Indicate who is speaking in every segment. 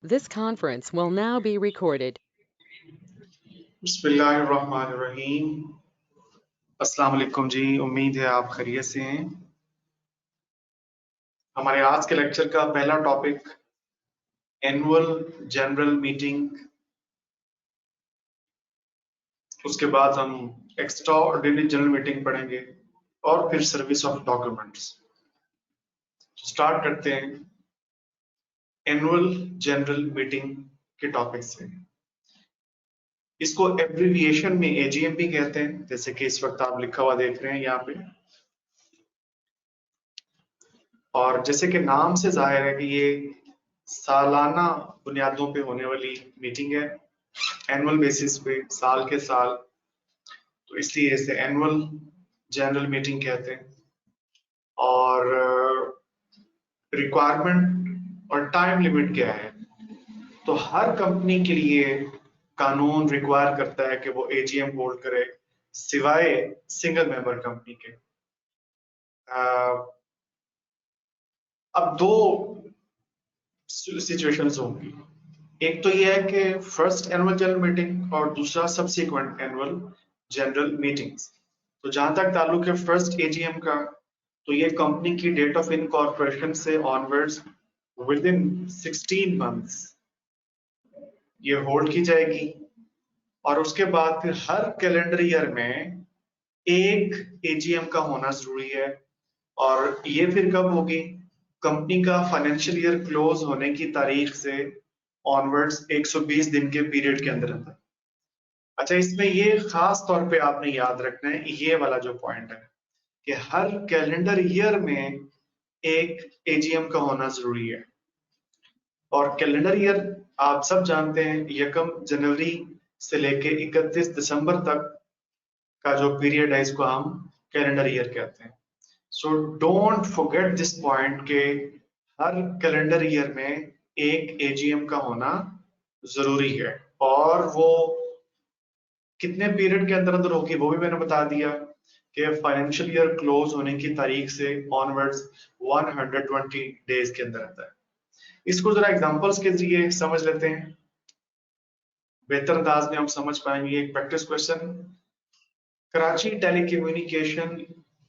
Speaker 1: This conference will now be recorded.
Speaker 2: बिस्मिल्लाहिर्रहमानिर्रहीम। अस्सलाम वालेकुम जी, उम्मीद है आप खैरियत से हैं। हमारे आज के लेक्चर का पहला टॉपिक एनुअल जनरल मीटिंग, उसके बाद हम एक्स्ट्रा ऑर्डिनरी जनरल मीटिंग पढ़ेंगे और फिर सर्विस ऑफ डॉक्यूमेंट्स। स्टार्ट करते हैं एनुअल जनरल मीटिंग के टॉपिक से। इसको एब्रिविएशन में एजीएम भी कहते हैं, जैसे कि इस वक्त आप लिखा हुआ देख रहे हैं यहाँ पे। और जैसे कि नाम से जाहिर है कि ये सालाना बुनियादों पे होने वाली मीटिंग है, एनुअल बेसिस पे, साल के साल, तो इसलिए इसे एनुअल जनरल मीटिंग कहते हैं। और रिक्वायरमेंट और टाइम लिमिट क्या है, तो हर कंपनी के लिए कानून रिक्वायर करता है कि वो एजीएम होल्ड करे, सिवाय सिंगल मेंबर कंपनी के। अब दो सिचुएशंस होंगी, एक तो ये है कि फर्स्ट एनुअल जनरल मीटिंग और दूसरा सब्सिक्वेंट एनुअल जनरल मीटिंग्स। तो जहां तक ताल्लुक है फर्स्ट एजीएम का, तो ये कंपनी की डेट ऑफ इनकॉर्पोरेशन से ऑनवर्ड्स विद इन 16 मंथ्स ये होल्ड की जाएगी। और उसके बाद फिर हर कैलेंडर ईयर में एक एजीएम का होना जरूरी है। और ये फिर कब होगी, कंपनी का फाइनेंशियल ईयर क्लोज होने की तारीख से ऑनवर्ड्स 120 दिन के पीरियड के अंदर अंदर। अच्छा, इसमें ये खास तौर पे आपने याद रखना है ये वाला जो पॉइंट है कि हर कैलेंडर ईयर में एक एजीएम का होना जरूरी है। और कैलेंडर ईयर आप सब जानते हैं 1 जनवरी से लेके 31 दिसंबर तक का जो पीरियड है, इसको हम कैलेंडर ईयर कहते हैं। So don't forget this point के हर कैलेंडर ईयर में एक एजीएम का होना जरूरी है। और वो कितने पीरियड के अंदर अंदर होगी वो भी मैंने बता दिया कि फाइनेंशियल ईयर क्लोज होने की तारीख से ऑनवर्ड्स 120 डेज के अंदर अंदर। इसको जरा एग्जांपल्स के जरिए समझ लेते हैं, बेहतर अंदाज में हम समझ पाएंगे। एक practice question, Karachi telecommunication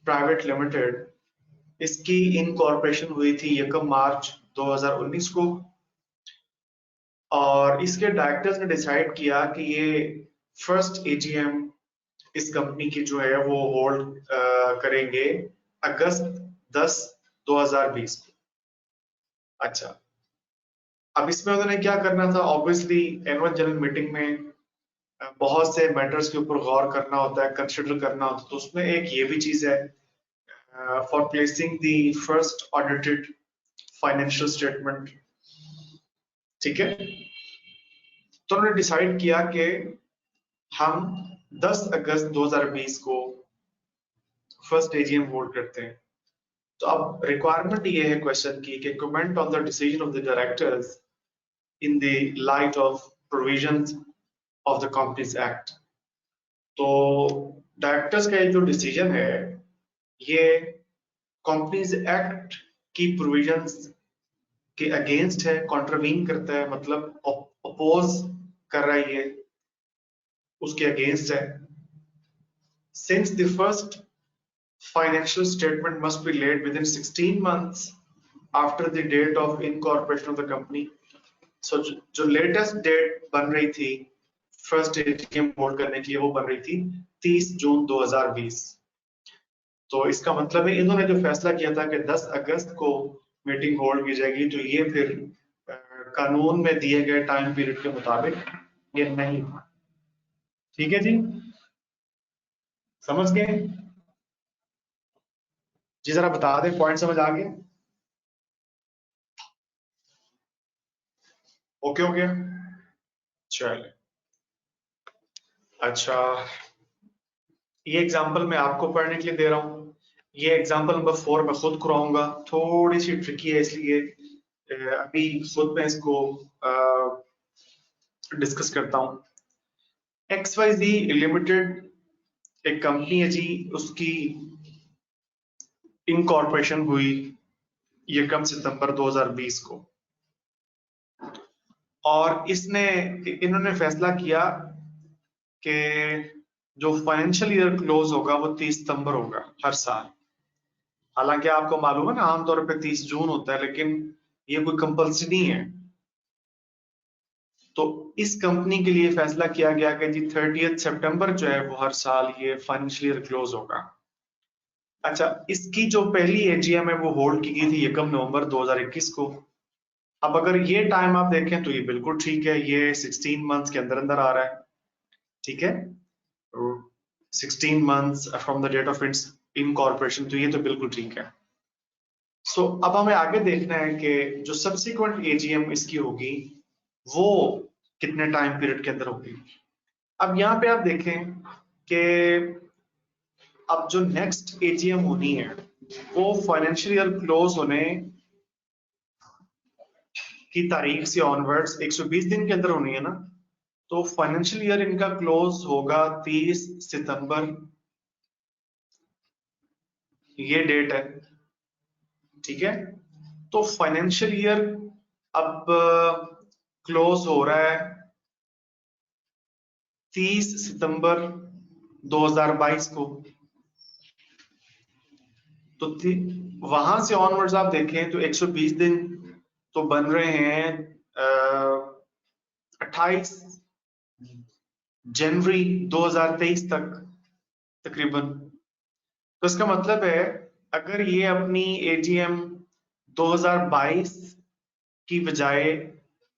Speaker 2: private limited, इसकी इनकॉर्पोरेशन हुई थी 1 मार्च 2019 को। और इसके डायरेक्टर्स ने डिसाइड किया कि ये फर्स्ट एजीएम इस कंपनी की जो है वो होल्ड करेंगे अगस्त 10 2020 को। अच्छा, अब इसमें उन्होंने क्या करना था, ऑब्वियसली एनुअल जनरल मीटिंग में बहुत से मैटर्स के ऊपर गौर करना होता है, कंसिडर करना होता है। तो उसमें एक ये भी चीज है, for placing the first audited financial statement. ठीक है, तो उन्होंने डिसाइड किया कि हम 10 अगस्त 2020 को फर्स्ट एजीएम होल्ड करते हैं। तो अब रिक्वायरमेंट ये है क्वेश्चन की कि comment on the decision of the directors in the light of provisions of the companies act. तो डायरेक्टर्स का ये जो डिसीजन है ये कंपनीज एक्ट की प्रोविजंस के अगेंस्ट है, कॉन्ट्रवीन करता है, मतलब अपोज कर रहा है, ये उसके अगेंस्ट है। Since the first financial statement must be laid within 16 months after the date of incorporation of the company. So जो लेटेस्ट डेट बन रही थी फर्स्ट एटीएम होल्ड करने की, वो बन रही थी 30 जून 2020। तो इसका मतलब है इन्होंने जो फैसला किया था कि 10 अगस्त को मीटिंग होल्ड की जाएगी, तो ये फिर कानून में दिए गए टाइम पीरियड के मुताबिक ये नहीं था। ठीक है जी, समझ गए जी? जरा बता दें, पॉइंट समझ आ गए? ओके हो गया, चलिए। अच्छा, ये एग्जांपल मैं आपको पढ़ने के लिए दे रहा हूँ। ये एग्जांपल नंबर 4 मैं खुद कराऊंगा, थोड़ी सी ट्रिकी है, इसलिए अभी खुद मैं इसको डिस्कस करता हूँ। XYZ लिमिटेड एक कंपनी है जी, उसकी इनकॉर्पोरेशन हुई 1 सितंबर 2020 को। और इन्होंने फैसला किया कि जो फाइनेंशियल ईयर क्लोज होगा वो 30 सितंबर होगा हर साल। हालांकि आपको मालूम है ना, आमतौर पे 30 जून होता है, लेकिन ये कोई कंपल्सरी नहीं है। तो इस कंपनी के लिए फैसला किया गया कि जी 30 सितंबर जो है वो हर साल ये फाइनेंशियल ईयर क्लोज होगा। अच्छा, इसकी जो पहली एजीएम है वो होल्ड की गई थी 1 नवंबर 2021 को। अब अगर ये टाइम आप देखें तो ये बिल्कुल ठीक है, ये 16 मंथ्स के अंदर अंदर आ रहा है। ठीक है, 16 months from the date of its incorporation, तो ये तो बिल्कुल ठीक है। सो अब हमें आगे देखना है कि जो सब्सिक्वेंट एजीएम इसकी होगी वो कितने टाइम पीरियड के अंदर होगी। अब यहाँ पे आप देखें कि अब जो नेक्स्ट एजीएम होनी है वो फाइनेंशियल ईयर क्लोज होने की तारीख से ऑनवर्ड्स 120 दिन के अंदर होनी है ना। तो फाइनेंशियल ईयर इनका क्लोज होगा 30 सितंबर, ये डेट है। ठीक है, तो फाइनेंशियल ईयर अब क्लोज हो रहा है 30 सितंबर 2022 को। तो वहां से ऑनवर्ड्स आप देखें तो 120 दिन तो बन रहे हैं 28 जनवरी 2023 तक तकरीबन। तो इसका मतलब है अगर ये अपनी एजीएम 2022 की बजाय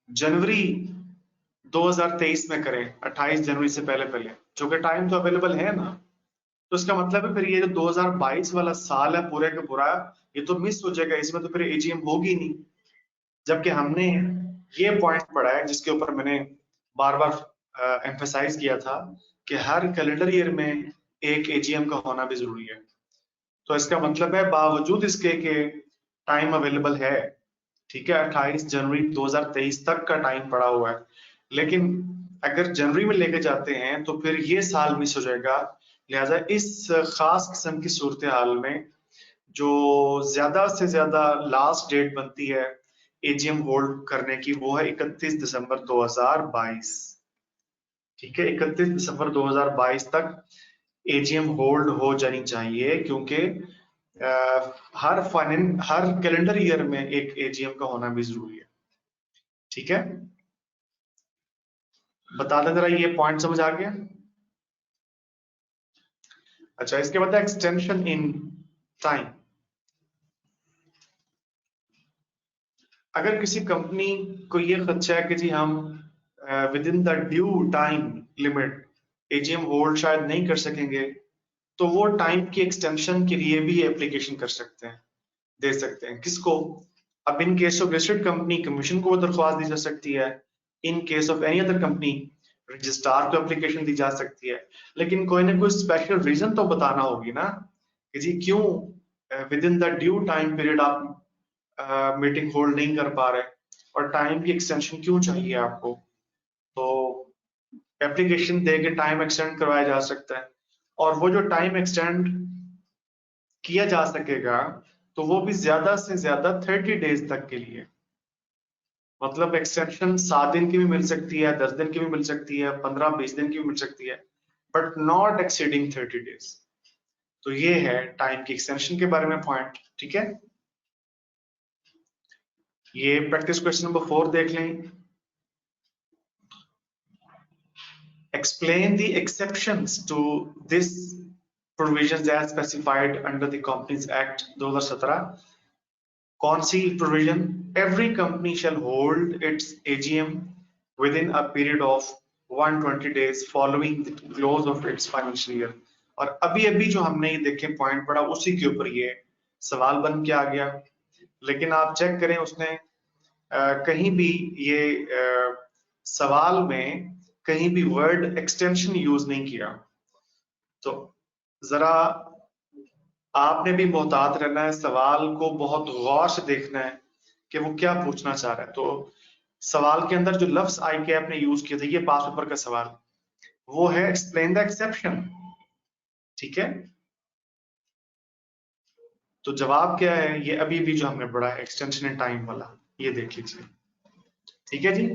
Speaker 2: जनवरी 2023 में करें, 28 जनवरी से पहले पहले, जो कि टाइम तो अवेलेबल है ना, तो इसका मतलब है फिर ये जो 2022 वाला साल है पूरे का पूरा, ये तो मिस हो जाएगा, इसमें तो फिर एजीएम होगी नहीं। जबकि हमने ये पॉइंट पढ़ा है जिसके ऊपर मैंने बार बार एम्फेसाइज किया था कि हर कैलेंडर ईयर में एक एजीएम का होना भी जरूरी है। तो इसका मतलब है बावजूद इसके कि टाइम अवेलेबल है, ठीक है, 28 जनवरी 2023 तक का टाइम पड़ा हुआ है, लेकिन अगर जनवरी में लेके जाते हैं तो फिर ये साल मिस हो जाएगा। लिहाजा इस खास किस्म की सूरत हाल में जो ज्यादा से ज्यादा लास्ट डेट बनती है एजीएम होल्ड करने की वो है 31 दिसंबर 2022। ठीक है, 31 दिसंबर 2022 तक एजीएम होल्ड हो जानी चाहिए, क्योंकि हर कैलेंडर ईयर में एक एजीएम का होना भी जरूरी है। ठीक है, बता दें जरा, ये पॉइंट समझ आ गया? अच्छा, इसके बाद एक्सटेंशन इन टाइम। अगर किसी कंपनी को ये खदशा है कि जी हम with in the due time limit AGM hold शायद नहीं कर सकेंगे, तो वो टाइम की एक्सटेंशन के लिए भी एप्लीकेशन कर सकते हैं, दे सकते हैं। किसको? अब इन case of listed company commission को दरख्वास्त दी जा सकती है। इन case of any other company registrar को एप्लीकेशन दी जा सकती है। लेकिन कोई ना कोई स्पेशल रीजन तो बताना होगी ना कि जी क्यों with in the due time period आप मीटिंग होल्ड नहीं कर पा रहे और टाइम की एक्सटेंशन क्यों चाहिए आपको। तो एप्लीकेशन दे के टाइम एक्सटेंड करवाया जा सकता है, और वो जो टाइम एक्सटेंड किया जा सकेगा तो वो भी ज्यादा से ज्यादा 30 डेज तक के लिए। मतलब एक्सटेंशन 7 दिन की भी मिल सकती है, 10 दिन की भी मिल सकती है, 15-20 दिन की भी मिल सकती है, बट नॉट एक्सीडिंग 30 डेज। तो ये है टाइम की एक्सटेंशन के बारे में पॉइंट। ठीक है, ये प्रैक्टिस क्वेश्चन नंबर 4 देख लें। Explain the exceptions to this provisions as specified under the Companies Act 2017। कौन सी provision? Every company shall hold its AGM within a period of 120 days following the close of its financial year. और अभी अभी जो हमने ये देखे point पढ़ा उसी के ऊपर ये सवाल बन के आ गया। लेकिन आप चेक करें उसने कहीं भी ये सवाल में कहीं भी वर्ड एक्सटेंशन यूज नहीं किया। तो जरा आपने भी मोहतात रहना है, सवाल को बहुत गौर से देखना है कि वो क्या पूछना चाह रहा है। तो सवाल के अंदर जो लफ्ज आई के आपने यूज किया था, ये पास पेपर का सवाल, वो है एक्सप्लेन द एक्सेप्शन। ठीक है, तो जवाब क्या है? ये अभी भी जो हमने पढ़ा है एक्सटेंशन इन टाइम वाला, ये देख लीजिए। ठीक है जी,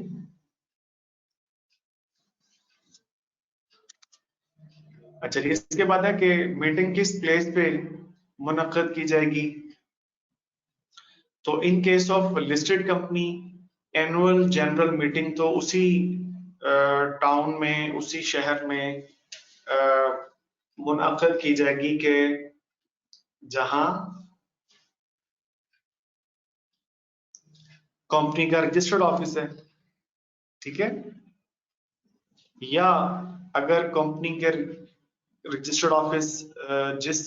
Speaker 2: अच्छा जी, इसके बाद है कि मीटिंग किस प्लेस पे मुनक्कद की जाएगी। तो इन case of listed company annual general meeting तो उसी टाउन में, उसी शहर में मुनक्कद की जाएगी कि जहां कंपनी का रजिस्टर्ड ऑफिस है, ठीक है। या अगर कंपनी के रजिस्टर्ड ऑफिस जिस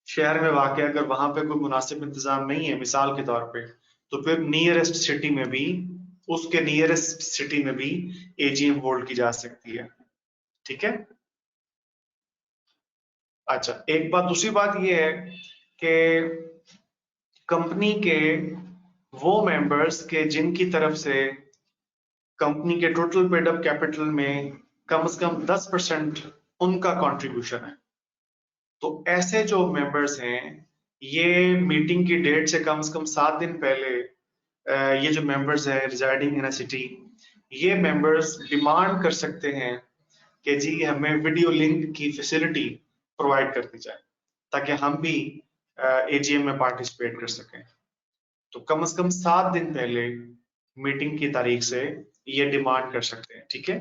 Speaker 2: शहर में वाक़ है, अगर वहां पे कोई मुनासिब इंतजाम नहीं है मिसाल के तौर पे, तो फिर नियरेस्ट सिटी में भी, उसके नियरेस्ट सिटी में भी एजीएम होल्ड की जा सकती है, ठीक है। अच्छा, एक बात, दूसरी बात ये है कि कंपनी के वो मेंबर्स के जिनकी तरफ से कंपनी के टोटल पेड अप कैपिटल में कम से कम 10% उनका कंट्रीब्यूशन है। तो ऐसे जो मेंबर्स हैं, ये मीटिंग की डेट से कम 7 दिन पहले ये जो मेंबर्स हैं रिजाइडिंग इन अ सिटी, ये मेंबर्स डिमांड कर सकते हैं कि जी हमें वीडियो लिंक की फैसिलिटी प्रोवाइड कर दी जाए ताकि हम भी एजीएम में पार्टिसिपेट कर सकें। तो कम से कम 7 दिन पहले मीटिंग की तारीख से ये डिमांड कर सकते हैं, ठीक है।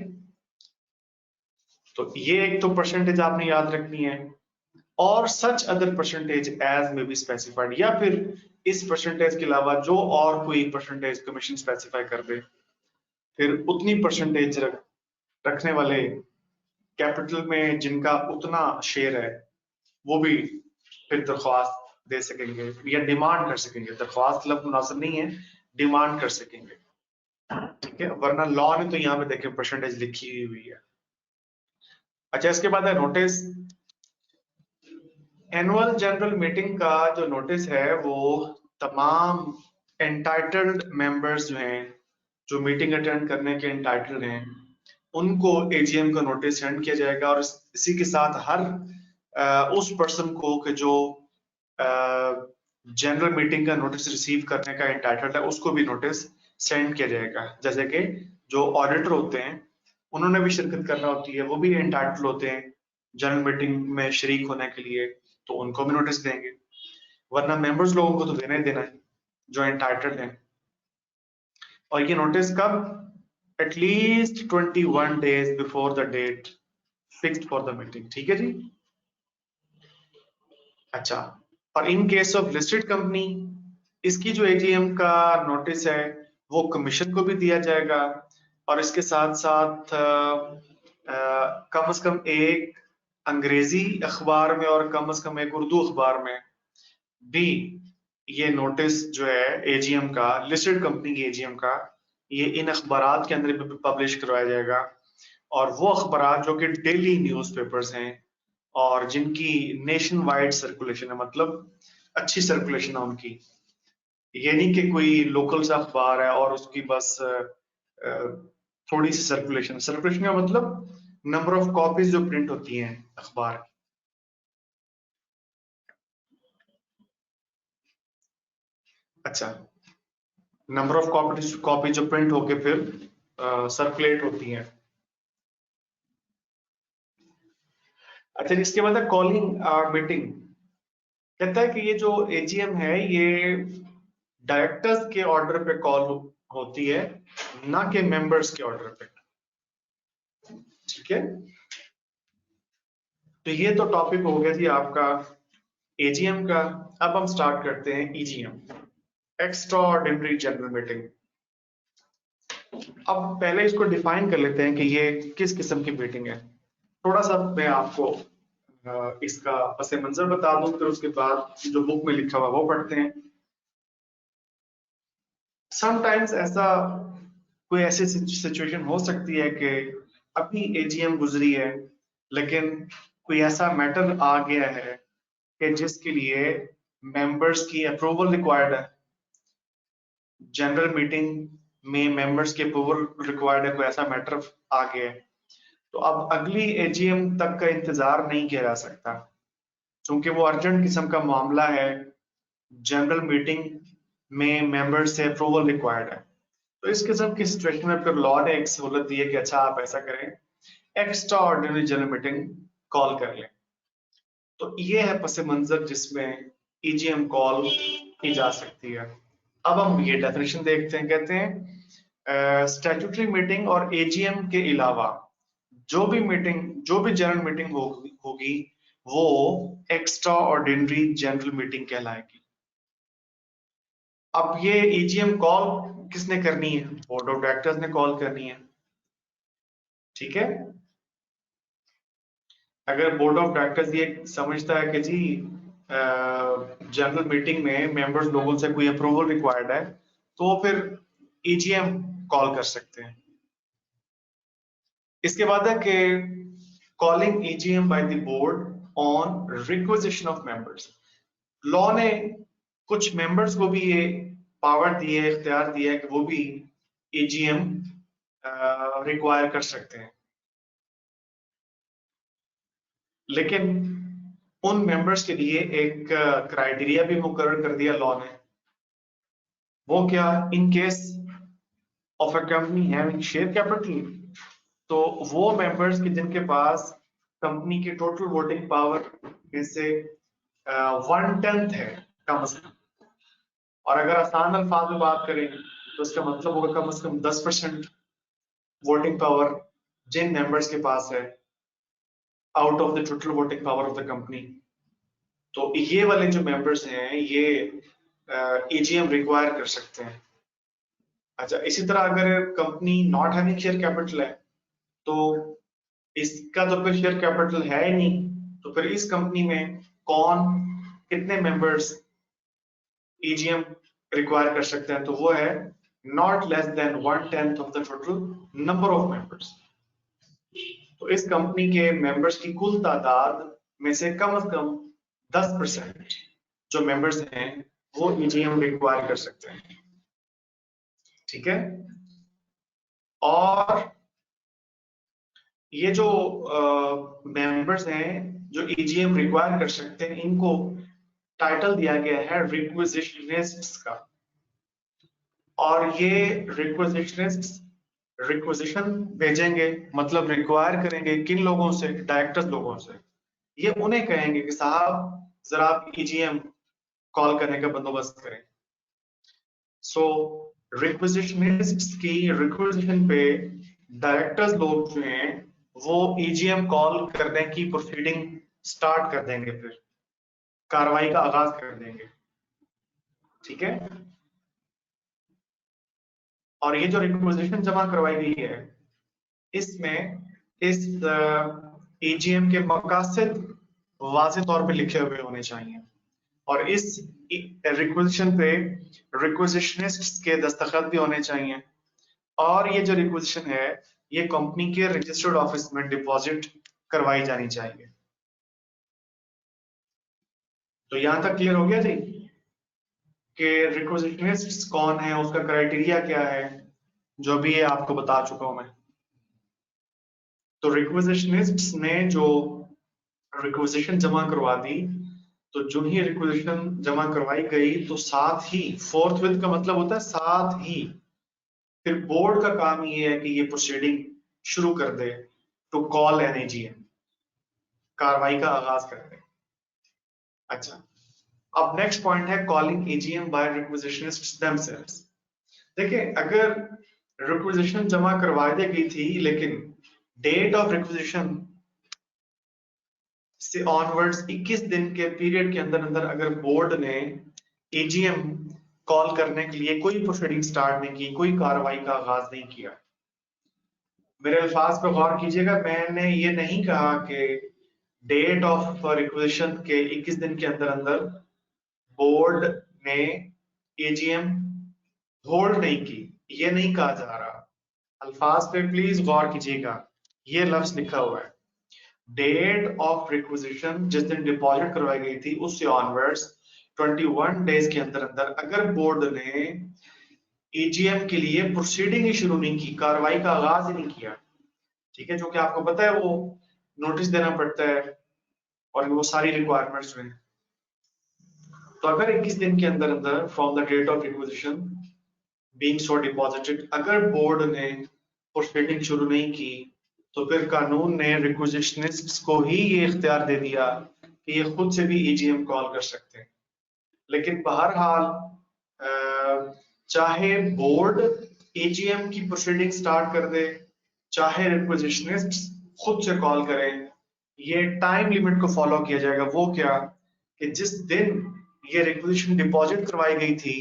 Speaker 2: तो ये एक तो परसेंटेज आपने याद रखनी है, और सच अदर परसेंटेज एज में बी स्पेसिफाइड, या फिर इस परसेंटेज के अलावा जो और कोई परसेंटेज कमीशन स्पेसिफाई कर दे, फिर उतनी परसेंटेज रखने वाले कैपिटल में जिनका उतना शेयर है, वो भी फिर दरख्वास्त दे सकेंगे या डिमांड कर सकेंगे। दरख्वास्त मतलब मुनासिब नहीं है, डिमांड कर सकेंगे, ठीक है। वरना लॉ ने तो यहाँ पे देखें परसेंटेज लिखी हुई है। अच्छा, इसके बाद है नोटिस। एनुअल जनरल मीटिंग का जो नोटिस है वो तमाम एंटाइटल्ड मेंबर्स जो हैं, जो मीटिंग अटेंड करने के एंटाइटल्ड हैं, उनको एजीएम का नोटिस सेंड किया जाएगा। और इसी के साथ हर उस पर्सन को कि जो जनरल मीटिंग का नोटिस रिसीव करने का एंटाइटल्ड है, उसको भी नोटिस सेंड किया जाएगा। जैसे कि जो ऑडिटर होते हैं, उन्होंने भी शिरकत करना होती है, वो भी एंटाइटल्ड होते हैं जनरल मीटिंग में शरीक होने के लिए, तो उनको भी नोटिस देंगे। वरना मेंबर्स लोगों को तो देना ही देना है जो एंटाइटल्ड हैं। और ये नोटिस कब? At least 21 days before the date fixed for the meeting, ठीक है जी। अच्छा, और in case of listed company, इसकी जो एजीएम का नोटिस है वो कमीशन को भी दिया जाएगा, और इसके साथ साथ कम से कम एक अंग्रेजी अखबार में और कम से कम एक उर्दू अखबार में भी ये नोटिस जो है एजीएम का, लिस्टेड कंपनी की एजीएम का, ये इन अखबारात के अंदर भी पब्लिश करवाया जाएगा। और वो अखबारात जो कि डेली न्यूज़पेपर्स हैं और जिनकी नेशन वाइड सर्कुलेशन है, मतलब अच्छी सर्कुलेशन है उनकी, ये नहीं कि कोई लोकल सा अखबार है और उसकी बस थोड़ी सी सर्कुलेशन। सर्कुलेशन का मतलब नंबर ऑफ कॉपीज जो प्रिंट होती हैं अखबार की। अच्छा, नंबर ऑफ कॉपी जो प्रिंट होके फिर सर्कुलेट होती हैं। अच्छा, इसके बाद है कॉलिंग मीटिंग। कहता है कि ये जो एजीएम है ये डायरेक्टर्स के ऑर्डर पे कॉल होती है, ना कि मेंबर्स के ऑर्डर पे, ठीक है। तो ये तो टॉपिक हो गया जी आपका एजीएम का। अब हम स्टार्ट करते हैं EGM, extra ordinary general meeting. अब पहले इसको डिफाइन कर लेते हैं कि ये किस किस्म की मीटिंग है। थोड़ा सा मैं आपको इसका पस मंजर बता दूं, फिर उसके बाद जो बुक में लिखा हुआ वो पढ़ते हैं। समटाइम्स ऐसा कोई ऐसी सिचुएशन हो सकती है कि अभी एजीएम गुजरी है, लेकिन कोई ऐसा मैटर आ गया है कि जिसके लिए मेंबर्स की अप्रूवल रिक्वायर्ड है। जनरल मीटिंग में मेंबर्स की अप्रूवल रिक्वायर्ड है, कोई ऐसा मैटर आ गया है, तो अब अगली एजीएम तक का इंतजार नहीं किया जा सकता, क्योंकि वो अर्जेंट किस्म का मामला है। जनरल मीटिंग में मेंबर से अप्रूवल रिक्वायर्ड है। तो इस किस्म की सिचुएशन में फिर लॉ ने एक सहूलत दी है कि अच्छा आप ऐसा करें, extra ordinary general meeting call कर लें। तो ये है पस मंजर जिसमें ईजीएम कॉल की जा सकती है। अब हम ये डेफिनेशन देखते हैं। कहते हैं स्टैट्यूटरी मीटिंग और एजीएम के अलावा जो भी जनरल मीटिंग होगी वो एक्स्ट्रा ऑर्डिनरी जनरल मीटिंग कहलाएगी। अब ये ईजीएम कॉल किसने करनी है? बोर्ड ऑफ डायरेक्टर्स ने कॉल करनी है। ठीक है, अगर बोर्ड ऑफ डायरेक्टर्स ये समझता है कि जी जनरल मीटिंग में मेंबर्स लोगों से कोई अप्रूवल रिक्वायर्ड है तो फिर ईजीएम कॉल कर सकते हैं। इसके बाद है कि calling EGM by the board on requisition of members. Law ने कुछ मेंबर्स को भी ये पावर दी है, इख्तियार दिया है कि वो भी ईजीएम रिक्वायर कर सकते हैं। लेकिन उन मेंबर्स के लिए एक क्राइटेरिया भी मुकर्रर कर दिया लॉ ने। वो क्या? इन case of a company having share capital, तो वो मेंबर्स के जिनके पास कंपनी की टोटल वोटिंग पावर में से 1/10 है कम से कम, और अगर आसान अल्फाज में बात करें तो इसका मतलब होगा कम से कम 10% वोटिंग पावर जिन मेंबर्स के पास है out of the total voting power of the company. तो ये वाले जो मेंबर्स हैं ये ईजीएम रिक्वायर कर सकते हैं। अच्छा, इसी तरह अगर company not having share capital है, तो इसका तो कोई शेयर कैपिटल है ही नहीं, तो फिर इस कंपनी में कौन कितने मेंबर्स ईजीएम रिक्वायर कर सकते हैं? तो वो है not less than 1/10 of the total number of members. तो इस कंपनी के मेंबर्स की कुल तादाद में से कम 10% जो मेंबर्स हैं वो ईजीएम रिक्वायर कर सकते हैं। ठीक है, और ये जो मेंबर्स हैं जो ईजीएम रिक्वायर कर सकते हैं, इनको टाइटल दिया गया है रिक्विजिशनिस्ट्स का। और ये रिक्विजिशनिस्ट्स रिक्विजिशन भेजेंगे, मतलब रिक्वायर करेंगे किन लोगों से? डायरेक्टर्स लोगों से। ये उन्हें कहेंगे कि साहब जरा आप ईजीएम कॉल करने का बंदोबस्त करें। सो रिक्विजिशनिस्ट्स की रिक्विजिशन पे डायरेक्टर्स लोग जो हैं वो ईजीएम कॉल करने की प्रोसीडिंग स्टार्ट कर देंगे, फिर कार्रवाई का आगाज कर देंगे। ठीक है, और ये जो रिक्विजिशन जमा करवाई गई है इसमें इस ईजीएम के मकासद वाज़ेह तौर पे लिखे हुए होने चाहिए, और इस रिक्विजिशन पे रिक्विजिशनिस्ट्स के दस्तखत भी होने चाहिए, और ये जो रिक्विजिशन है ये कंपनी के रजिस्टर्ड ऑफिस में डिपॉजिट करवाई जानी चाहिए। तो यहां तक क्लियर हो गया जी कि रिक्विजिशनिस्ट्स कौन है, उसका क्राइटेरिया क्या है, जो भी है आपको बता चुका हूं मैं। तो रिक्विजिशनिस्ट्स ने जो रिक्विजिशन जमा करवा दी, तो जो ही रिक्विजिशन जमा करवाई गई तो साथ ही, फोर्थविथ का मतलब होता है साथ ही, फिर बोर्ड का काम ये है कि ये प्रोसीडिंग शुरू कर दे टू कॉल एन एजीएम, कार्रवाई का आगाज कर दे। अच्छा, अब नेक्स्ट पॉइंट है कॉलिंग एजीएम बाय रिक्विजिशनिस्ट्स देमसेल्व्स। देखिए, अगर रिक्विजिशन जमा करवा दी गई थी लेकिन डेट ऑफ रिक्विजिशन से ऑनवर्ड्स 21 दिन के पीरियड के अंदर अंदर अगर बोर्ड ने एजीएम कॉल करने के लिए कोई प्रोसीडिंग स्टार्ट नहीं की, कोई कार्रवाई का आगाज नहीं किया, मेरे अल्फाज पर गौर कीजिएगा, मैंने ये नहीं कहा कि डेट ऑफ रिक्विजिशन के 21 दिन के अंदर अंदर बोर्ड ने एजीएम होल्ड नहीं की, ये नहीं कहा जा रहा। अल्फाज पे प्लीज गौर कीजिएगा, ये लफ्ज लिखा हुआ है डेट ऑफ रिक्विजिशन, जिस दिन डिपॉजिट करवाई गई थी उससे ऑनवर्ड्स 21 डेज के अंदर अंदर अगर बोर्ड ने ईजीएम के लिए प्रोसीडिंग ही शुरू नहीं की, कार्रवाई का आगाज ही नहीं किया, ठीक है, जो कि आपको पता है वो नोटिस देना पड़ता है और वो सारी रिक्वायरमेंट्स में। तो अगर 21 दिन के अंदर अंदर from the date of requisition being so deposited अगर बोर्ड ने प्रोसीडिंग शुरू नहीं की, तो फिर कानून ने रिक्विजिशनिस्ट्स को ही ये इख्तियार दे दिया कि ये खुद से भी एजीएम कॉल कर सकते हैं। लेकिन बहरहाल चाहे बोर्ड एजीएम की प्रोसीडिंग स्टार्ट कर दे, चाहे रिक्विजिशनिस्ट्स खुद से कॉल करें, ये टाइम लिमिट को फॉलो किया जाएगा। वो क्या कि जिस दिन ये रिक्विजिशन डिपॉजिट करवाई गई थी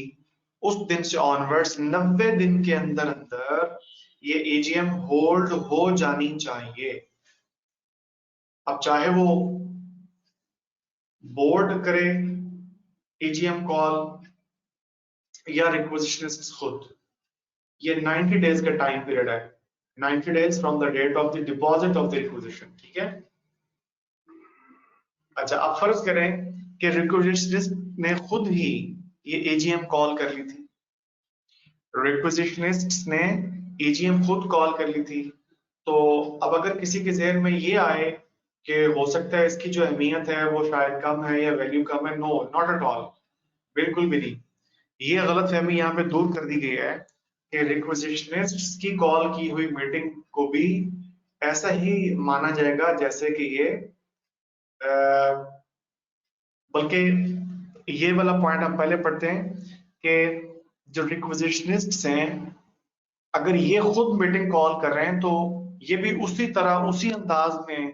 Speaker 2: उस दिन से ऑनवर्ड्स 90 दिन के अंदर अंदर ये एजीएम होल्ड हो जानी चाहिए। अब चाहे वो बोर्ड करे एजीएम कॉल या रिक्विजिशनिस्ट खुद, ये 90 डेज का टाइम पीरियड है, 90 days from the date of the deposit of the requisition. ठीक है। अच्छा, अब फर्ज करें कि रिक्विजिशनिस्ट ने खुद ही ये एजीएम कॉल कर ली थी, रिक्विजिशनिस्ट ने एजीएम खुद कॉल कर ली थी। तो अब अगर किसी के ज़हन में ये आए कि हो सकता है इसकी जो अहमियत है वो शायद कम है या वैल्यू कम है, नो नॉट एट ऑल, बिल्कुल भी नहीं। ये गलत फहमी यहाँ पे दूर कर दी गई है कि रिक्विजिशनिस्ट की कॉल की हुई मीटिंग को भी ऐसा ही माना जाएगा जैसे कि ये बल्कि ये वाला पॉइंट हम पहले पढ़ते हैं कि जो रिक्विजिशनिस्ट्स हैं अगर ये खुद मीटिंग कॉल कर रहे हैं तो ये भी उसी तरह उसी अंदाज में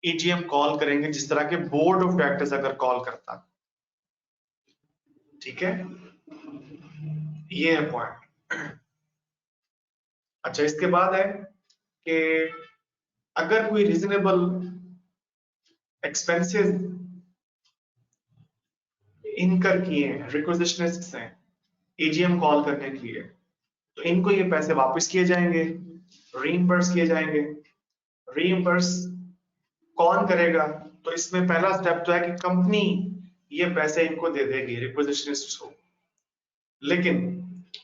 Speaker 2: एजीएम कॉल करेंगे जिस तरह के बोर्ड ऑफ डायरेक्टर्स अगर कॉल करता। ठीक है, ये है पॉइंट। अच्छा, इसके बाद है कि अगर कोई रीजनेबल एक्सपेंसेस इनकर किए हैं, रिक्विजिशनिस्ट्स हैं एजीएम कॉल करने के लिए, तो इनको ये पैसे वापस किए जाएंगे, रीइंबर्स किए जाएंगे। रीइंबर्स कौन करेगा? तो इसमें पहला स्टेप तो है कि कंपनी ये पैसे इनको दे देगी रिक्विजिशनिस्ट्स को। लेकिन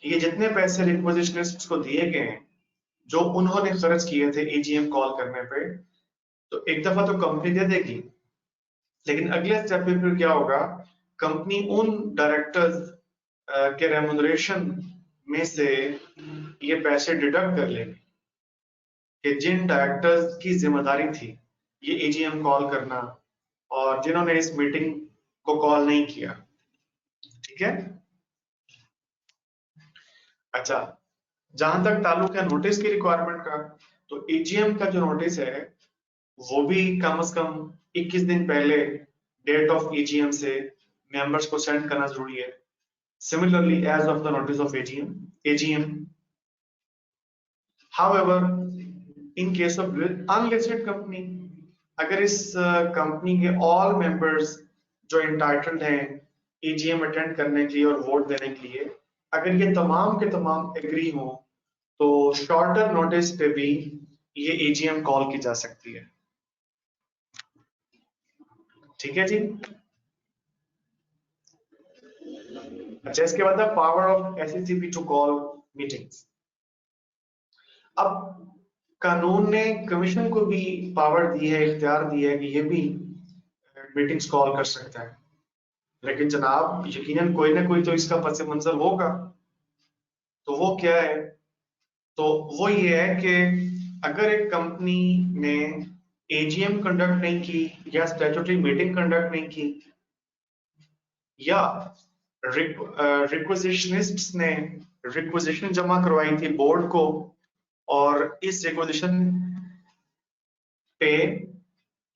Speaker 2: ये जितने पैसे रिक्विजिशनिस्ट्स को दिए गए हैं जो उन्होंने खर्च किए थे एजीएम कॉल करने पे, तो एक दफा तो कंपनी दे देगी, लेकिन अगले स्टेप पे फिर क्या होगा, कंपनी उन डायरेक्टर्स के रेम्युनरेशन में से ये पैसे डिडक्ट कर लेगी कि जिन डायरेक्टर्स की जिम्मेदारी थी ये एजीएम कॉल करना और जिन्होंने इस मीटिंग को कॉल नहीं किया। ठीक है। अच्छा, जहां तक ताल्लुक है नोटिस की रिक्वायरमेंट का, तो एजीएम का जो नोटिस है वो भी कम से कम 21 दिन पहले डेट ऑफ एजीएम से मेंबर्स को सेंड करना जरूरी है। Similarly, as of the notice of AGM. However, in case of unlisted company, अगर इस कंपनी के all members जो entitled हैं AGM अटेंड करने के लिए और वोट देने के लिए, अगर ये तमाम के तमाम एग्री हो तो शॉर्टर नोटिस पे भी ये AGM कॉल की जा सकती है। ठीक है जी। अच्छा, इसके बाद power of SECP to call meetings. अब कानून ने कमीशन को भी पावर दी है, इख्तियार दी है कि ये भी मीटिंग्स कॉल कर सकता है, लेकिन जनाब यकीनन कोई ना कोई तो इसका पस मंजर होगा। तो वो क्या है? तो वो ये है कि अगर एक कंपनी ने एजीएम कंडक्ट नहीं की या स्टैट्यूटरी मीटिंग कंडक्ट नहीं की या रिक्विजिशनिस्ट्स ने रिक्विजिशन जमा करवाई थी बोर्ड को और इस रिक्विजिशन पे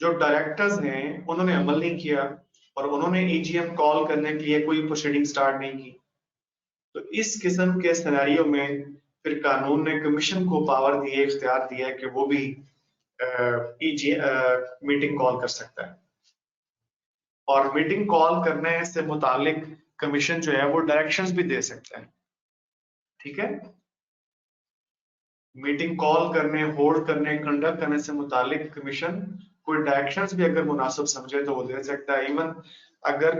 Speaker 2: जो डायरेक्टर्स हैं उन्होंने अमल नहीं किया और उन्होंने एजीएम कॉल करने के लिए कोई प्रोसीडिंग स्टार्ट नहीं की, तो इस किस्म के सिनेरियो में फिर कानून ने कमीशन को पावर दी है, इख्तियार दिया है कि वो भी मीटिंग कॉल कर सकता है। और मीटिंग कॉल करने से मुतालिक कमीशन जो है वो डायरेक्शंस भी दे सकता है। ठीक है, मीटिंग कॉल करने, होल्ड करने, कंडक्ट करने से मुतालिक कमीशन कोई डायरेक्शंस भी अगर मुनासिब समझे तो वो दे सकता है। इवन अगर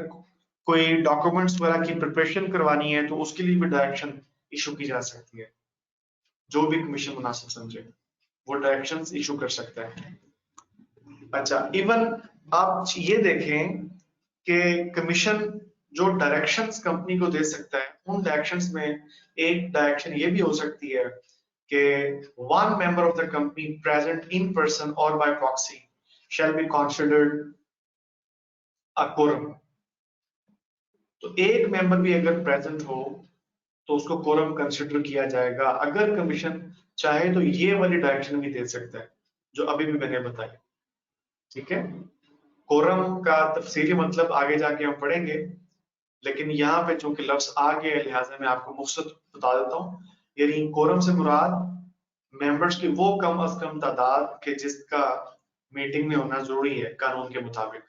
Speaker 2: कोई डॉक्यूमेंट्स वगैरह की प्रिपरेशन करवानी है तो उसके लिए भी डायरेक्शन इशू की जा सकती है। जो भी कमीशन मुनासिब समझे वो डायरेक्शंस इशू कर सकता है। अच्छा, इवन आप ये देखें कि कमीशन जो डायरेक्शंस कंपनी को दे सकता है, उन डायरेक्शंस में एक डायरेक्शन ये भी हो सकती है कि one member of the company present in person or by proxy shall be considered a quorum। तो एक मेंबर भी अगर प्रेजेंट हो तो उसको कोरम कंसिडर किया जाएगा। अगर कमीशन चाहे तो ये वाली डायरेक्शन भी दे सकता है जो अभी भी मैंने बताई। ठीक है, कोरम का तफसीली मतलब आगे जाके हम पढ़ेंगे, लेकिन यहाँ पे चूंकि लफ्ज आ गया है लिहाजा मैं आपको मुख्तसर बता देता हूँ। यानी कोरम से मुराद मेंबर्स की वो कम अज कम तादाद के जिसका मीटिंग में होना जरूरी है कानून के मुताबिक।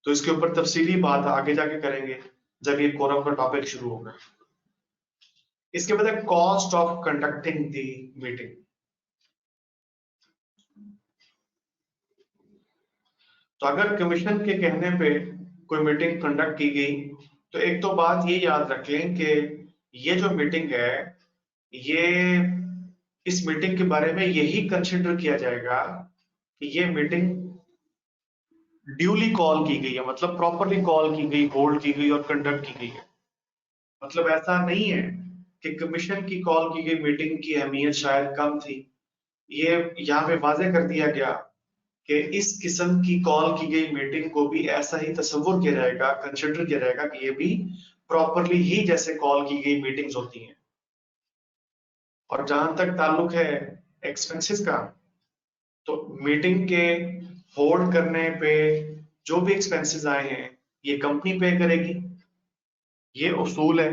Speaker 2: तो इसके ऊपर तफसीली बात आगे जाके करेंगे जब ये कोरम का टॉपिक शुरू होगा। इसके बाद है cost of conducting the meeting. तो अगर कमीशन के कहने पे कोई मीटिंग कंडक्ट की गई तो एक तो बात ये याद रख लें कि ये जो मीटिंग है ये इस मीटिंग के बारे में यही कंसिडर किया जाएगा कि ये मीटिंग ड्यूली कॉल की गई है, मतलब प्रॉपरली कॉल की गई, होल्ड की गई और कंडक्ट की गई है। मतलब ऐसा नहीं है कि कमीशन की कॉल की गई मीटिंग की अहमियत शायद कम थी। ये यहाँ पे वाजे कर दिया गया कि इस किस्म की कॉल की गई मीटिंग को भी ऐसा ही तस्वुर किया जाएगा, कंसिडर किया जाएगा कि ये भी प्रॉपरली ही जैसे कॉल की गई मीटिंग्स होती हैं। और जहां तक ताल्लुक है एक्सपेंसेस का, तो मीटिंग के होल्ड करने पे जो भी एक्सपेंसेस आए हैं ये कंपनी पे करेगी, ये उसूल है,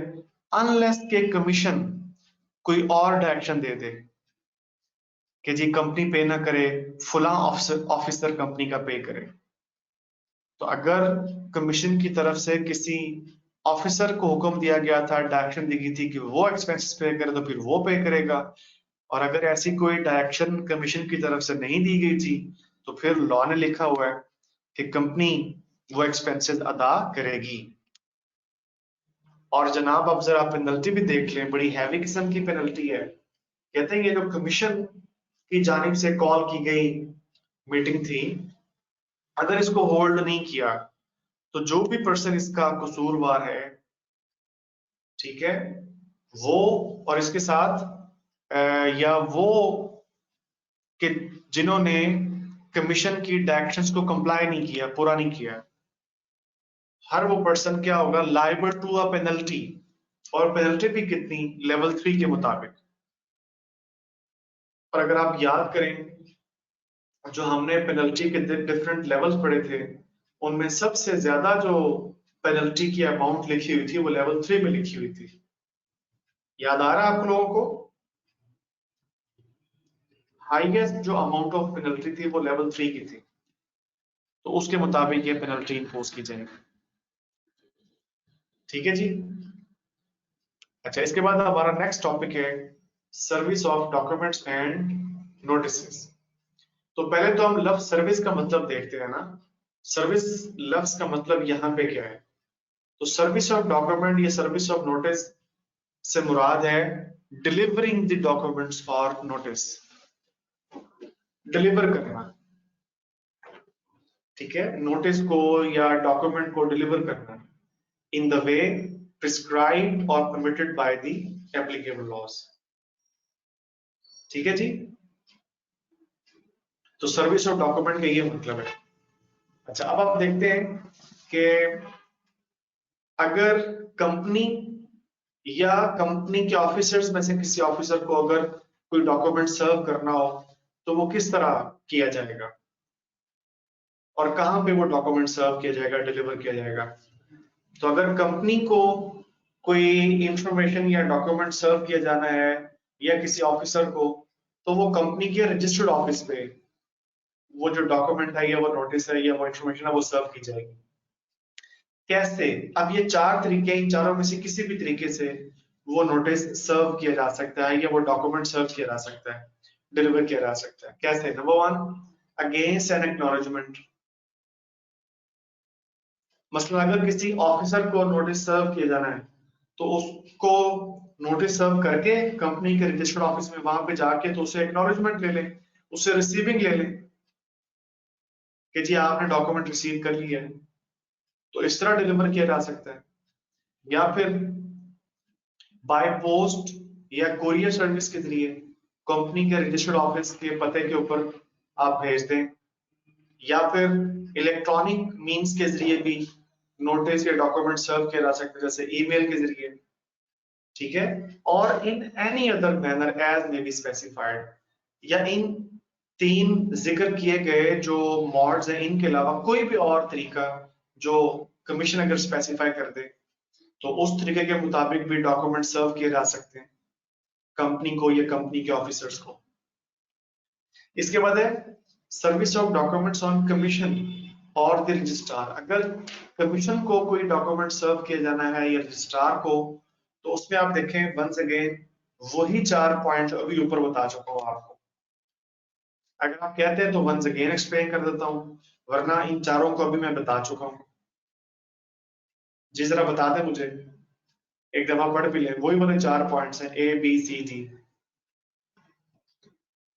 Speaker 2: अनलेस के कमीशन कोई और डायरेक्शन दे दे कि जी कंपनी पे ना करे, फुला ऑफिसर कंपनी का पे करे। तो अगर कमीशन की तरफ से किसी ऑफिसर को हुक्म दिया गया था, डायरेक्शन दी गई थी कि वो एक्सपेंसेस पे करे, तो फिर वो पे करेगा। और अगर ऐसी कोई डायरेक्शन कमीशन की तरफ से नहीं दी गई थी तो फिर लॉ ने लिखा हुआ है कि कंपनी वो एक्सपेंसेस अदा करेगी। और जनाब अब जरा पेनल्टी भी देख लें, बड़ी हैवी किस्म की पेनल्टी है। कहते हैं ये जो कमीशन की जानिब से कॉल की गई मीटिंग थी, अगर इसको होल्ड नहीं किया तो जो भी पर्सन इसका कसूरवार है, ठीक है, वो और इसके साथ या वो कि जिन्होंने कमीशन की डायरेक्शंस को कंप्लाई नहीं किया, पूरा नहीं किया, हर वो पर्सन क्या होगा, लाइबल टू अ पेनल्टी। और पेनल्टी भी कितनी, लेवल 3 के मुताबिक। और अगर आप याद करें जो हमने पेनल्टी के डिफरेंट लेवल्स पढ़े थे, उनमें सबसे ज्यादा जो पेनल्टी की अमाउंट लिखी हुई थी वो लेवल 3 में लिखी हुई थी। याद आ रहा है आप लोगों को? हाईएस्ट जो अमाउंट ऑफ पेनल्टी थी वो लेवल 3 की थी। तो उसके मुताबिक ये पेनल्टी इम्पोज की जाएगी। ठीक है जी। अच्छा, इसके बाद हमारा नेक्स्ट टॉपिक है service of documents and notices. तो पहले तो हम लफ्ज सर्विस का मतलब देखते हैं ना। सर्विस लफ्ज का मतलब यहाँ पे क्या है? तो सर्विस ऑफ डॉक्यूमेंट या सर्विस ऑफ नोटिस से मुराद है delivering the documents for notice, deliver करना। ठीक है, नोटिस को या डॉक्यूमेंट को डिलीवर करना इन द वे प्रिस्क्राइब्ड और permitted by the applicable laws. ठीक है जी। तो सर्विस ऑफ डॉक्यूमेंट का ये मतलब है। अच्छा, अब आप देखते हैं कि अगर कंपनी या कंपनी के ऑफिसर्स में से किसी ऑफिसर को अगर कोई डॉक्यूमेंट सर्व करना हो तो वो किस तरह किया जाएगा और कहां पे वो डॉक्यूमेंट सर्व किया जाएगा, डिलीवर किया जाएगा। तो अगर कंपनी को कोई इंफॉर्मेशन या डॉक्यूमेंट सर्व किया जाना है या किसी ऑफिसर को, तो वो कंपनी के रजिस्टर्ड ऑफिस पे वो जो डॉक्यूमेंट है या वो नोटिस है या वो इंफॉर्मेशन है वो सर्व की जाएगी। कैसे? अब ये चार तरीके, इन चारों में से किसी भी तरीके से वो नोटिस सर्व किया जा सकता है या वो डॉक्यूमेंट सर्व किया जा सकता है, डिलीवर किया जा सकता है। कैसे? Number 1, against an acknowledgement. मसलन अगर किसी ऑफिसर को नोटिस सर्व किया जाना है तो उसको नोटिस सर्व करके कंपनी के रजिस्टर्ड ऑफिस में वहां पे जाके तो उसे एक्नॉलेजमेंट ले लें, उससे रिसीविंग ले लें कि जी आपने डॉक्यूमेंट रिसीव कर लिया है। तो इस तरह डिलीवर किया जा सकता है। या फिर बाय पोस्ट या कुरियर सर्विस के जरिए कंपनी के रजिस्टर्ड ऑफिस के पते के ऊपर आप भेज दें, या फिर इलेक्ट्रॉनिक मींस के जरिए भी नोटिस या डॉक्यूमेंट सर्व किया जा सकता है, जैसे ईमेल के जरिए, ठीक है। और in any other manner as may be specified, या इन तीन जिक्र किए गए जो मॉड्स हैं इनके अलावा कोई भी और तरीका जो कमीशन अगर स्पेसिफाई कर दे तो उस तरीके के मुताबिक भी डॉक्यूमेंट सर्व किए जा सकते हैं कंपनी को या कंपनी के ऑफिसर्स को। इसके बाद है service of documents on commission और द रजिस्ट्रार। अगर कमीशन को कोई डॉक्यूमेंट सर्व किया जाना है या रजिस्ट्रार को, तो उसमें आप देखें वंस अगेन वही 4 पॉइंट अभी ऊपर बता चुका हूं आपको। अगर आप कहते हैं तो वंस अगेन एक्सप्लेन कर देता हूं, वरना इन चारों को अभी मैं बता चुका हूं। जी जरा बता दें मुझे, एक दफा पढ़ भी लें, वही वाले 4 पॉइंट्स हैं A B C D.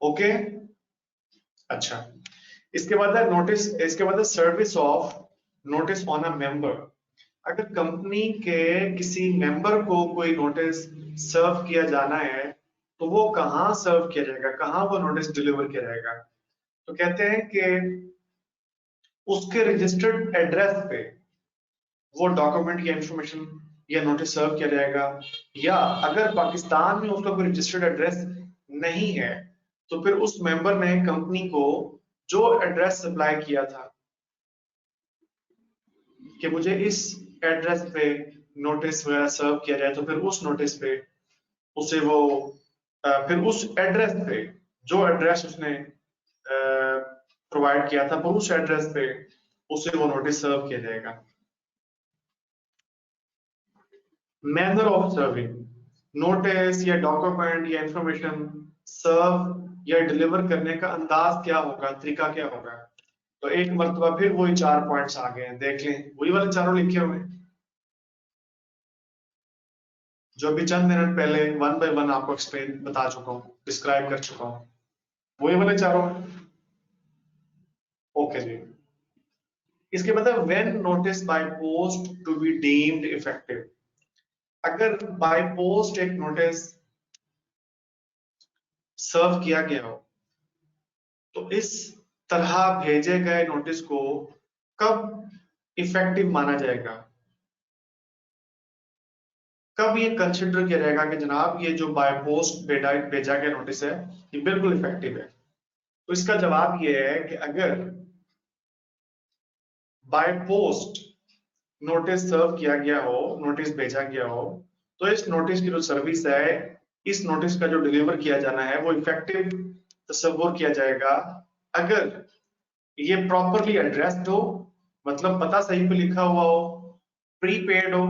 Speaker 2: Okay, अच्छा। इसके बाद है नोटिस, इसके बाद है service of notice on a member. अगर कंपनी के किसी मेंबर को कोई नोटिस सर्व किया जाना है तो वो कहाँ सर्व किया जाएगा, कहाँ वो नोटिस डिलीवर किया जाएगा? तो कहते हैं कि उसके रजिस्टर्ड एड्रेस पे वो डॉक्यूमेंट या इंफॉर्मेशन या नोटिस सर्व किया जाएगा, या अगर पाकिस्तान में उसका कोई रजिस्टर्ड एड्रेस नहीं है तो फिर उस मेंबर ने कंपनी को जो एड्रेस सप्लाई किया था कि मुझे इस एड्रेस पे नोटिस वगैरह सर्व किया जाए, तो फिर उस नोटिस पे उसे वो फिर उस एड्रेस पे जो एड्रेस उसने प्रोवाइड किया था पर उस एड्रेस पे उसे वो नोटिस सर्व किया जाएगा। मैनर ऑफ सर्विंग नोटिस या डॉक्यूमेंट या इंफॉर्मेशन सर्व या डिलीवर करने का अंदाज क्या होगा, तरीका क्या होगा? तो एक मर्तबा फिर वही 4 पॉइंट्स आ गए हैं, देख लें वही वाले चारों लिखे हुए हैं जो अभी चंद मिनट पहले वन बाय वन आपको एक्सप्लेन बता चुका हूँ, डिस्क्राइब कर चुका हूँ, वही वाले चारों हैं। ओके जी। इसके बाद when notice by post to be deemed effective. अगर बाय पोस्ट एक नोटिस सर्व किया गया हो तो इस तरह भेजे गए नोटिस को कब इफेक्टिव माना जाएगा, कब ये कंसिडर किया जाएगा कि जनाब ये जो बाय पोस्ट भेजा गया नोटिस है ये बिल्कुल इफेक्टिव है? तो इसका जवाब ये है कि अगर बाय पोस्ट नोटिस सर्व किया गया हो, नोटिस भेजा गया हो, तो इस नोटिस की जो सर्विस है, इस नोटिस का जो डिलीवर किया जाना है वो इफेक्टिव तस्वुर किया जाएगा अगर ये प्रॉपरली एड्रेस्ड हो, मतलब पता सही पे लिखा हुआ हो, प्रीपेड हो।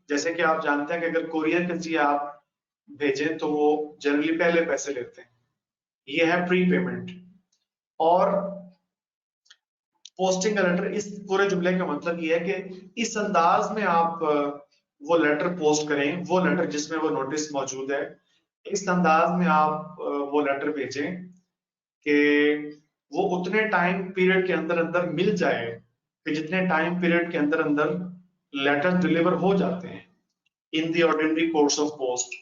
Speaker 2: जैसे कि आप जानते हैं कि अगर कोरियर के जरिए आप भेजें तो वो जनरली पहले पैसे लेते हैं, ये है प्री पेमेंट। और पोस्टिंग का लेटर, इस पूरे जुमले का मतलब ये है कि इस अंदाज में आप वो लेटर पोस्ट करें, वो लेटर जिसमें वो नोटिस मौजूद है, इस अंदाज में आप वो लेटर भेजें कि वो उतने टाइम पीरियड के अंदर अंदर मिल जाए कि जितने टाइम पीरियड के अंदर अंदर लेटर डिलीवर हो जाते हैं in the ordinary course of post,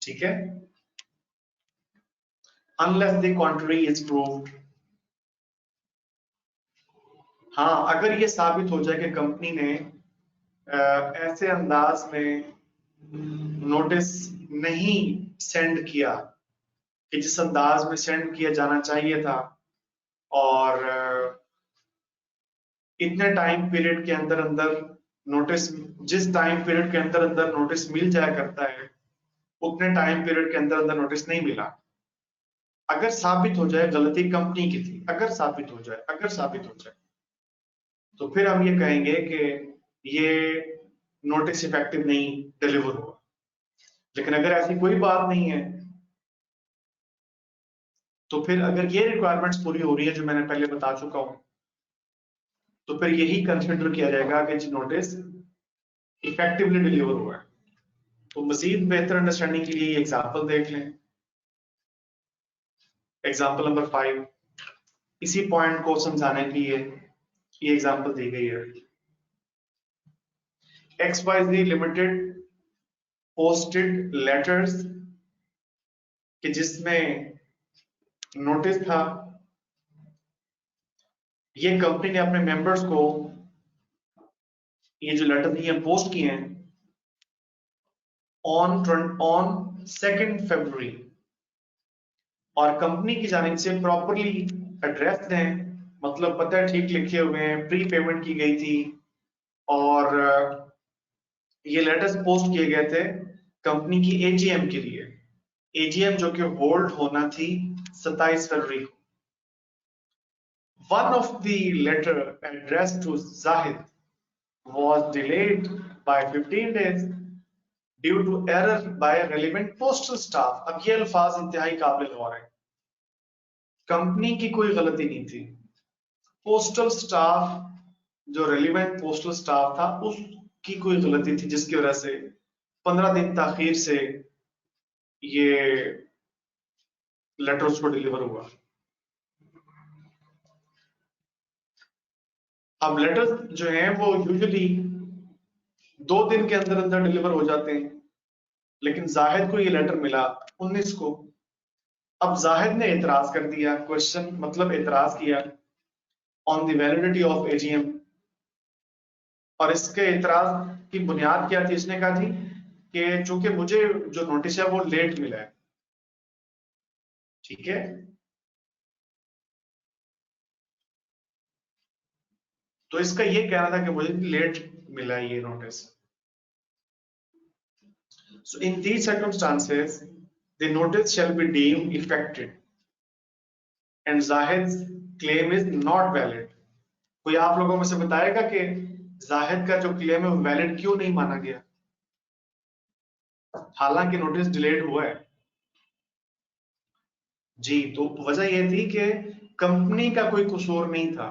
Speaker 2: ठीक है। Unless the contrary is proved. हाँ, अगर ये साबित हो जाए कि कंपनी ने ऐसे अंदाज में नोटिस नहीं सेंड किया कि जिस अंदाज में सेंड किया जाना चाहिए था, और इतने टाइम पीरियड के अंदर अंदर नोटिस, जिस टाइम पीरियड के अंदर अंदर नोटिस मिल जाया करता है उतने टाइम पीरियड के अंदर अंदर नोटिस नहीं मिला, अगर साबित हो जाए गलती कंपनी की थी, अगर साबित हो जाए, अगर साबित हो जाए, तो फिर हम ये कहेंगे कि ये नोटिस इफेक्टिव नहीं डिलीवर हुआ। लेकिन अगर ऐसी कोई बात नहीं है तो फिर अगर ये रिक्वायरमेंट्स पूरी हो रही है जो मैंने पहले बता चुका हूं, तो फिर यही कंसिडर किया जाएगा कि नोटिस इफेक्टिवली डिलीवर हुआ है। तो मजीद बेहतर अंडरस्टैंडिंग के लिए एग्जाम्पल देख लें। एग्जाम्पल नंबर 5, इसी पॉइंट को समझाने के लिए ये एग्जाम्पल दी गई है। XYZ लिमिटेड पोस्टेड लेटर्स कि जिसमें नोटिस था। ये कंपनी ने अपने मेंबर्स को ये जो लेटर थे ये पोस्ट किए हैं ऑन 2 फरवरी, और कंपनी की जानिब से प्रॉपरली एड्रेस दें, मतलब पता ठीक लिखे हुए हैं, प्री पेमेंट की गई थी, और ये लेटर्स पोस्ट किए गए थे कंपनी की एजीएम के लिए, एजीएम जो कि होल्ड होना थी 27 फरवरी को। One of the letter addressed to Zahid was delayed by 15 days due to error by relevant postal staff। अब ये अल्फाज इंतहाई काबिल हो रहे हैं, कंपनी की कोई गलती नहीं थी, पोस्टल स्टाफ जो रेलिवेंट पोस्टल स्टाफ था उसकी कोई गलती थी, जिसकी वजह से 15 दिन ताखीर से ये लेटर उसको डिलीवर हुआ। अब लेटर्स जो हैं वो यूजुअली 2 दिन के अंदर अंदर डिलीवर हो जाते हैं, लेकिन जाहिद को ये लेटर मिला 19 को। अब जाहिद ने एतराज कर दिया, क्वेश्चन मतलब एतराज किया on the validity of AGM, और इसके एतराज की बुनियाद क्या थी? इसने कहा थी कि चूंकि मुझे जो नोटिस है वो लेट मिला है, ठीक है, तो इसका ये कहना था कि मुझे लेट मिला है ये notice. So in these circumstances, the notice shall be deemed effective and Zahid's claim is not valid। कोई आप लोगों में से बताएगा कि जाहिद का जो क्लेम है वो वैलिड क्यों नहीं माना गया, हालांकि नोटिस डिलेड हुआ है? जी, तो वजह यह थी कि कंपनी का कोई कसूर नहीं था,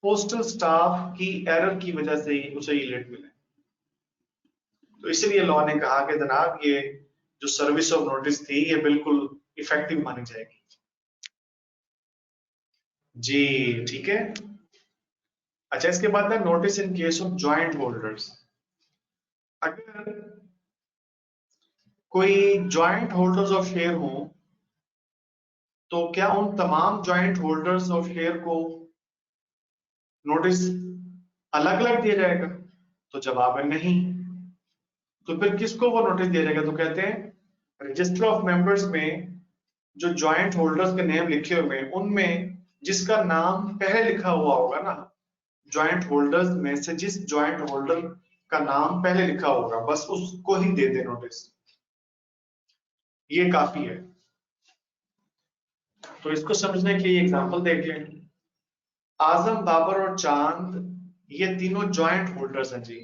Speaker 2: पोस्टल स्टाफ की एरर की वजह से उसे ये लेट मिले। तो इसलिए लॉ ने कहा कि जनाब ये जो सर्विस ऑफ नोटिस थी ये बिल्कुल इफेक्टिव मानी जाएगी। जी ठीक है। अच्छा, इसके बाद है notice in case of joint holders. अगर कोई ज्वाइंट होल्डर्स ऑफ शेयर हो तो क्या उन तमाम ज्वाइंट होल्डर्स ऑफ शेयर को नोटिस अलग अलग दिया जाएगा? तो जवाब है नहीं। तो फिर किसको वो नोटिस दिया जाएगा? तो कहते हैं रजिस्टर ऑफ मेंबर्स में जो ज्वाइंट होल्डर्स के नेम लिखे हुए हैं उनमें जिसका नाम पहले लिखा हुआ होगा ना, ज्वाइंट होल्डर्स में से जिस ज्वाइंट होल्डर का नाम पहले लिखा होगा बस उसको ही दे दे नोटिस, ये काफी है। तो इसको समझने के लिए एग्जांपल देख लें। आजम, बाबर और चांद ये तीनों ज्वाइंट होल्डर्स हैं जी,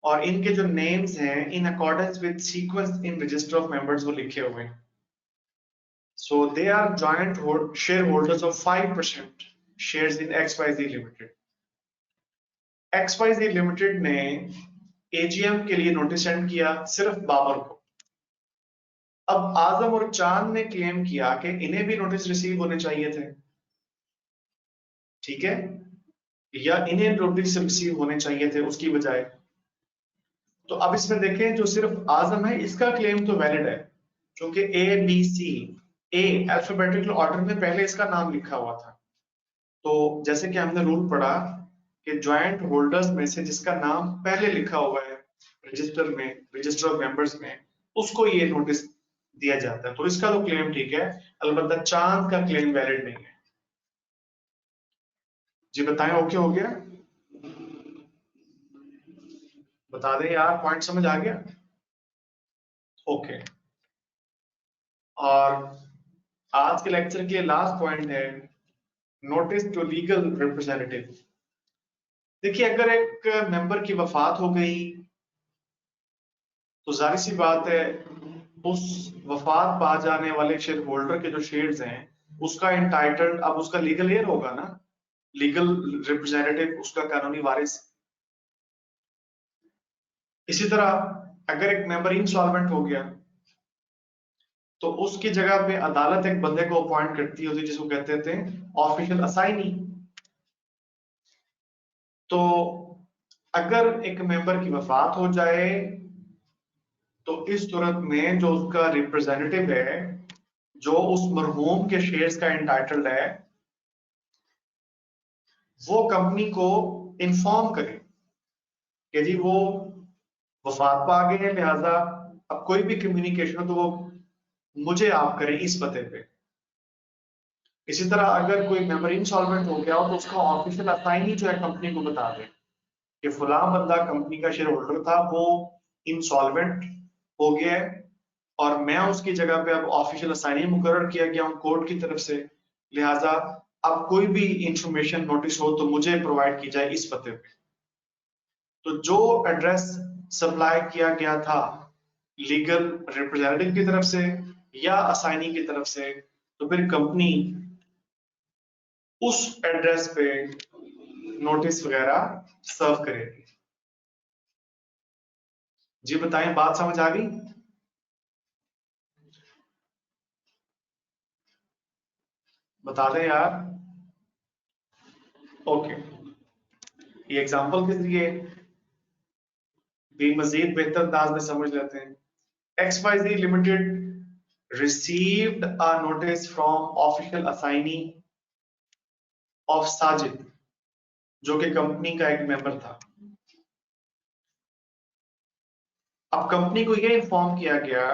Speaker 2: और इनके जो नेम्स हैं in accordance with sequence in register of members वो लिखे हुए हैं। So they are joint shareholders of 5% shares in XYZ Limited। XYZ Limited ने AGM के लिए नोटिस सेंड किया सिर्फ बाबर को। अब आजम और चांद ने क्लेम किया कि इन्हें भी नोटिस रिसीव होने चाहिए थे, ठीक है, या इन्हें नोटिस रिसीव होने चाहिए थे उसकी बजाय। तो अब इसमें देखें जो सिर्फ आजम है इसका क्लेम तो वैलिड है, क्योंकि ABC ए अल्फाबेटिकल ऑर्डर में पहले इसका नाम लिखा हुआ था। तो जैसे कि हमने रूल पढ़ा कि ज्वाइंट होल्डर्स में से जिसका नाम पहले लिखा हुआ है रजिस्टर में, रजिस्टर ऑफ मेंबर्स में, उसको ये नोटिस दिया जाता है। तो इसका तो क्लेम ठीक है, अलबत्ता चांद का क्लेम वैलिड नहीं है। जी बताएं, ओके हो गया? बता दें यार, पॉइंट समझ आ गया? ओके। और आज के लेक्चर के लास्ट पॉइंट है नोटिस टू लीगल रिप्रेजेंटेटिव। देखिए, अगर एक मेंबर की वफात हो गई तो जाहिर सी बात है उस वफात पा जाने वाले शेयर होल्डर के जो शेयर्स हैं उसका इंटाइटल्ड अब उसका लीगल हेयर होगा ना, लीगल रिप्रेजेंटेटिव, उसका कानूनी वारिस। इसी तरह अगर एक मेंबर इंसॉल्वेंट हो गया तो उसकी जगह पे अदालत एक बंदे को अपॉइंट करती होती जिसको कहते थे ऑफिशियल असाइनी। तो अगर एक मेंबर की वफात हो जाए तो इस सूरत में जो उसका रिप्रेजेंटेटिव है, जो उस मरहूम के शेयर्स का एंटाइटल्ड है, वो कंपनी को इन्फॉर्म करे कि जी वो वफात पा गए हैं, लिहाजा अब कोई भी कम्युनिकेशन हो तो वो मुझे आप करें इस पते पे। इसी तरह अगर कोई मेंबर इंसॉल्वेंट हो गया हो तो उसका ऑफिशियल असाइनी जो है कंपनी को बता दे कि फलां बंदा कंपनी का शेयर होल्डर था, वो इंसॉल्वेंट हो गया है और मैं उसकी जगह पे अब ऑफिशियल असाइनी मुकर्रर किया गया हूं कोर्ट की तरफ से, लिहाजा अब कोई भी इंफॉर्मेशन नोटिस हो तो मुझे प्रोवाइड की जाए इस पते पे। तो जो एड्रेस सप्लाई किया गया था लीगल रिप्रेजेंटेटिव की तरफ से या असाइनी की तरफ से, तो फिर कंपनी उस एड्रेस पे नोटिस वगैरह सर्व करेगी। जी बताएं, बात समझ आ गई? बता दें यार। ओके, ये एग्जांपल के जरिए भी मजीद बेहतर अंदाज में समझ लेते हैं। XYZ limited received a notice from official assignee of Sajid, जो कि कंपनी का एक मेंबर था। अब कंपनी को यह इन्फॉर्म किया गया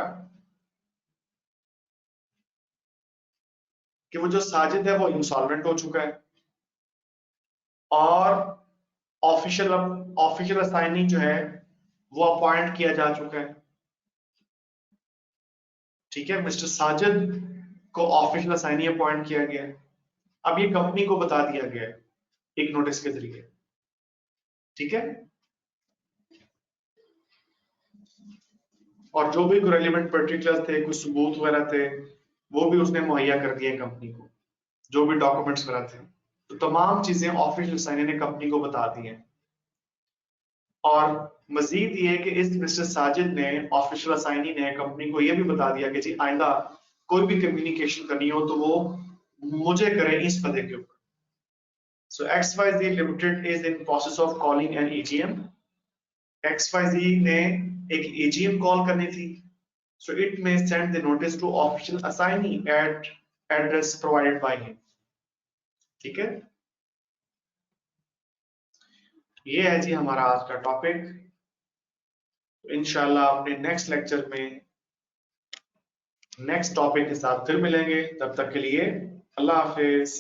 Speaker 2: कि वो जो साजिद है वो इंसॉल्वेंट हो चुका है और ऑफिशियल ऑफिशियल असाइनी जो है वो अपॉइंट किया जा चुका है। ठीक है, मिस्टर साजिद को ऑफिशियल असाइनी अपॉइंट किया गया है। अब ये कंपनी को बता दिया गया है एक नोटिस के जरिए। ठीक है, और जो भी रेलिवेंट पर्टिकुलर्स थे, कुछ सबूत वगैरह थे, वो भी उसने मुहैया कर दिए कंपनी को, जो भी डॉक्यूमेंट्स वगैरह थे। तो तमाम चीजें ऑफिशियल असाइनी ने कंपनी को बता दी हैं। और मजीद ये कि इस मिस्टर साजिद ने, ऑफिशियल असाइनी ने कंपनी को यह भी बता दिया कि जी आइंदा कोई भी कम्युनिकेशन करनी हो तो वो मुझे करें इस पते के ऊपर। So XYZ limited is in process of calling an AGM। XYZ ने एक AGM कॉल करनी थी, so it may send the notice to official assignee at address provided by him। ठीक है, ये है जी हमारा आज का टॉपिक। इंशाल्लाह अपने नेक्स्ट लेक्चर में नेक्स्ट टॉपिक के साथ फिर मिलेंगे। तब तक के लिए अल्लाह हाफिज।